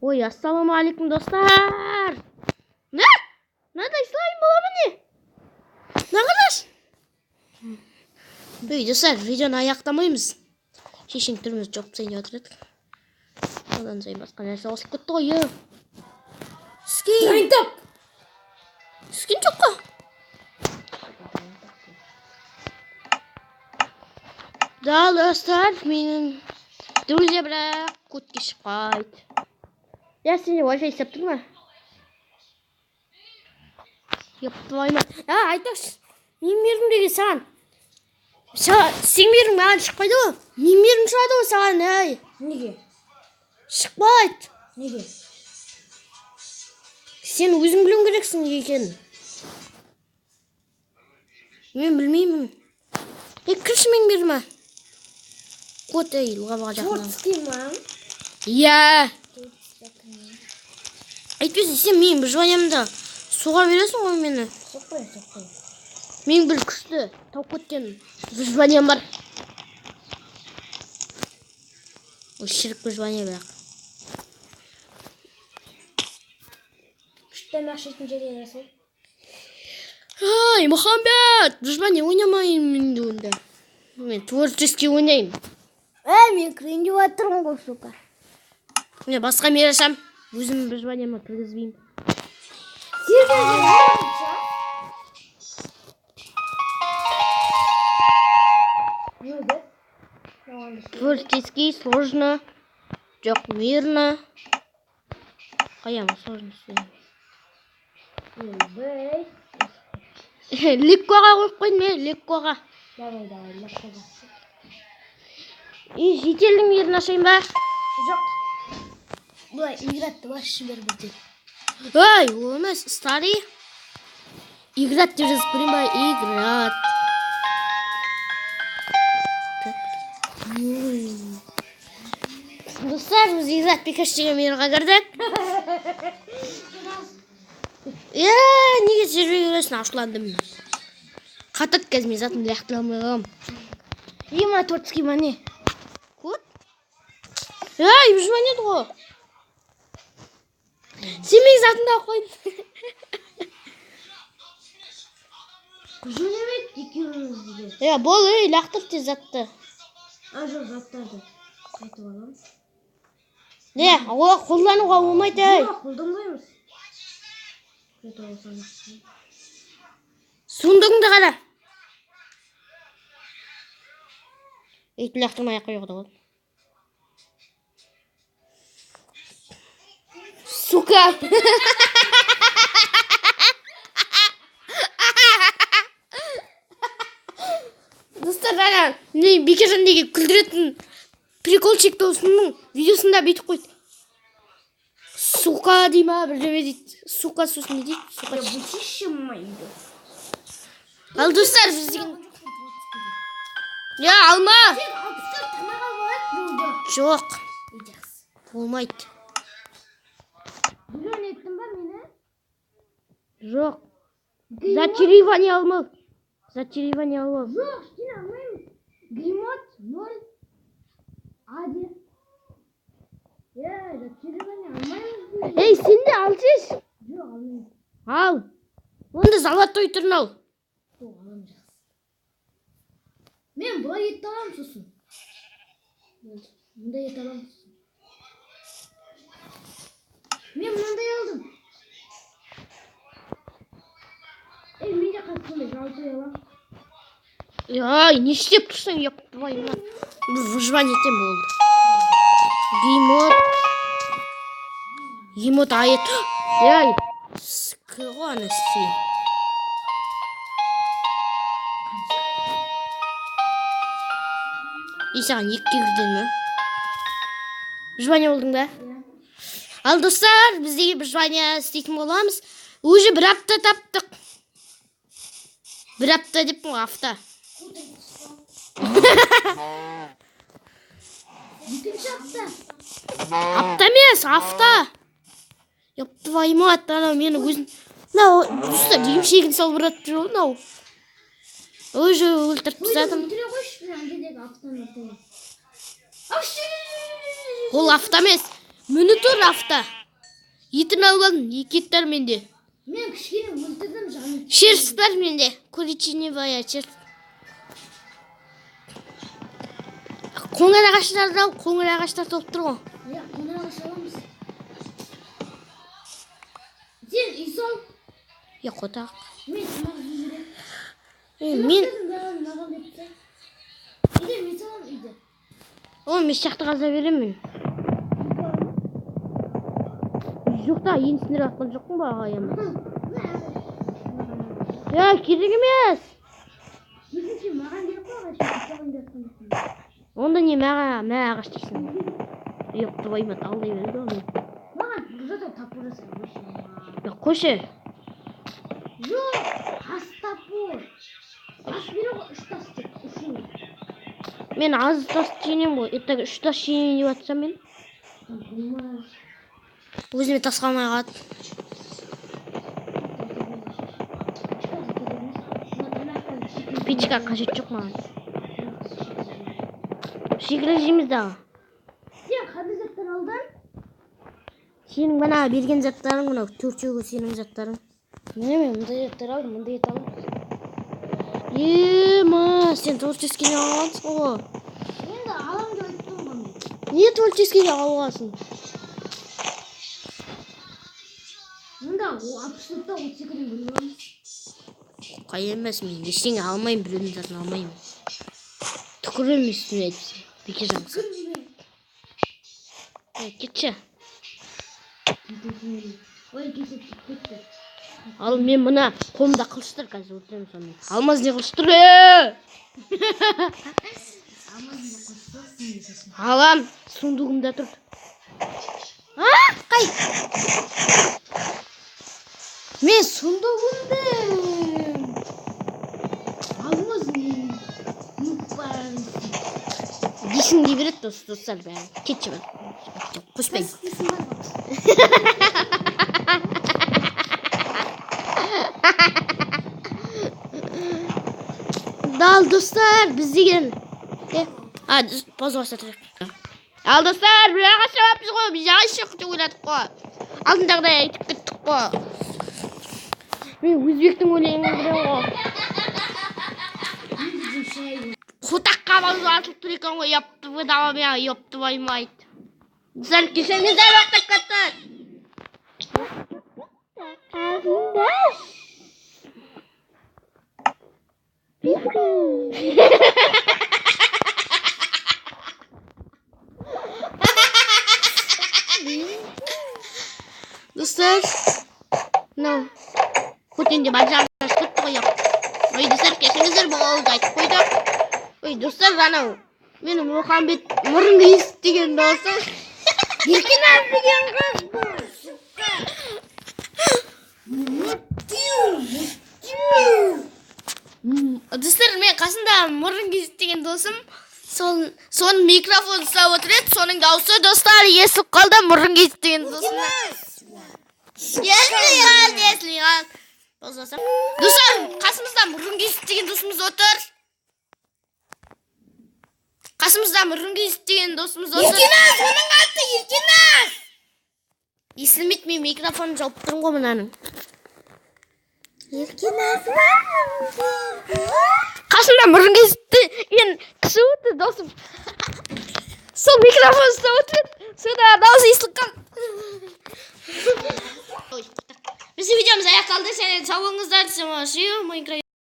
Ой, ассалаумағалейкум достар. Мынадай слайм бола ма не? Нағылаш? Достар, видеоны аяқтамаймыз. Шешен түріміз жоқ sayын отырдық. Одан сайын басқа нәрсе қосылып кетті ғой. Скин жоқ қой. Да, достар, менің друзья бірақ көтке шықпайды. Я сенде Wi-Fi істеп тұр ма? Еппайма. Айташ, мен бердім деген саған. Сен бердің маған шықпайды ғой. Мен бердім шығады ғой саған, әй. Неге? Шықпайды. Неге? Сен өзің білуің керексің неге екенін. Мен білмеймін. Кірші мен берді. Кот әй, лғабаға жақын. Кот скиман? Иә. Әйтпесе сен менің выживаниямда суға бересің ғой мені. Соқпай. Мен бір күшті тауып кеткен выживаниям бар. Ол шірік выживания бірақ. Күшті мәшетін жерге жасыл. Ай, Мұхамбет, выживание ойнамайын мен де онда. Мен творческий ойнайын. Мен кірейін деп отырмын ғой, сука. Мен басқа мер ашам. Өзім выживанияма кіргізбеймін. Творческий, сложно. Жоқ, мирно. Қаяма сложно Бей. Легкоға қойып қойдым, легкоға. Давай, легкоға. Жетелдің ерін ашайын ба? Жоқ. Бұлай, игратты башы бер бірден. Ой, ол емес, старый. Играт деп жазып көрейін ба? Играт. Достар, біз играт пикаш деген мейірға кірдік. Неге сервер көресін ашуландым. Қатат кәзіме затын ләқтіл алмайғам. Ема тортский мане. Кот? Выживание ғой. Сен мен затында қойдың. Жөнемет екеуіңізге. Бол, лақтыр тез затты. Жоқ, заттарды. Айтып алам. Қолдануға болмайды. Жоқ, қолданбаймыз. Айтып алсам. Суындығыңды қара. Лақтырмай қойғыды ғой. Сука! Достар, Бекежандегі күлдіретін приколчик досының видеосында бейтіп қойды. Сука дей ма, бірдеме дейді. Сука сосын не дейді? Бұтиші майды. Ал достар, біздеген... Алма! Жоқ. Болмайды. Білген еттің ба мені? Жоқ. Зачаривание алмау. Зачаривание алмау. Жоқ, сен алмаймын. Гримот 0. Ади. Зачаривание алмаймын. Сен де алсыз. Жоқ, алмаймын. Ал. Онда золотой түрін ал. Жоқ, алам жақсы. Мен бұлай етті алам сосын. Мұндай ет алам сосын. Мен мұндай алдым. Мен де қатысында жалпы алам. Не істеп тұрсың, еппайма. Бұл выживание етем болды. Геймод айет. Скрона сен. Саған екі кірден ма? Выживание болдың ба? Ал достар, біздегі выживание істейтін боламыз. Уже бір апта таптық. Бір апта деп мұ, апта. Екінші апта. Апта емес, апта. Твою мать, мені өзін... Достар, емшегін салбырат жүр. Уже өлтіріп тастадым. Өлтіре қойшы, бір әндедегі аптаны өлтіре. Ау, Ол авто емес. Міні тұр авто. Етін алып алдым. 2 ет бар менде. Мен кішкене өлтірдім жаным. Шерсть бар менде. Коричневая шерсть. Қоңыр ағаштарды ал. Қоңыр ағаштар толып тұр ғой. Я қонаға шаламыз. Сен үй сол. Я қотақ. Мен сымақ жүрем. Мен... Маған депті. Үйде мен салам үйде. О, мен шақты қаза беремін. Жоқта, енісінер атқан жоқпын ба ағайым? Я, керек емес. Екінші маған керек қой. Онда не мә ағаш дейсің? Жоқ, твайма талдай берді оны. Маған жата тапыр жасай. Я, қойшы. Жоқ, ас тапыр. Ас бере ғой, 3 тас тек, үшін. Мен аз тас жинем ғой. Это 3 тас жинем деп атсам мен. Өзіме тас қалмай қалады. Печка қажет жоқ маған. Шекілі жейміз дағы. Сен қандай заттар алдың? Сенің бана берген заттарың мынау 4-егі сенің заттарың. Мен мұндай заттар алдым, мұндай ет алдым. Ема, сен творческені алғансың ғой. Енді алам деп айттым ғой мен. Не творческені алғансың? Мұнда абсолютта 32-ден бөлеміз. Қай емес, мен ештеңе алмайым, біреудің затын алмайым. Түкірем үстіне айтсын. Беке жаңсың. Кетші. Ой, кесіп кетті. Ал мен мұна қолымда қылыштыр қазір отырайым сонымен. Алмаз не қылыштыр? Алам, сундығымда тұр. Қай? Мен сундығымды. Алмаз не? Десін дей береді достар бәрі. Кетші бар. Қоспайым. Дал достар, біз деген. Пауза бастатырық. Ал достар, бір ағаш жауаппыз ғой. Біз ағаш жоқ деп ойладық қой. Алдындағыдай айтып кеттік қой. Мен өзбектің өлеңін білем ғой. Құтаққа бауыз атылып тұр екен ғой. Япты выдава меня, ёпты ваймайды. Достар, кешеңіздер оқтап кетті. Достар, мынау көтенде бар жағынан кетті ғой. Ой, достар, кешіңіздер бұл ауыз айтып қойдық. Ой, достар, анау менің Мұхамбет мұрынды естіген досым. Еркеназ деген қыз бұл. Достар, мен қасында мұрын естіген досым. Соның микрофон ұстап отыр еді. Соның дауысы достар естіп қалды мұрын естіген досым. Естіген. Достар, қасымызда мұрын естіген досымыз отыр. Қасымызда мұрын естіген досымыз отыр. Еркеназ, оның аты Еркеназ. Естілмейді, мен микрофон жауып тұрмын ғой мынаның. Еркеназ. Қасымда мұрын естіген кісі өтті досым. Сол микрофон ұстап отыр еді. Сода дауысы естіліп қалды. Біздің видеомыз аяқталды. Сәлем, сау болыңыздар.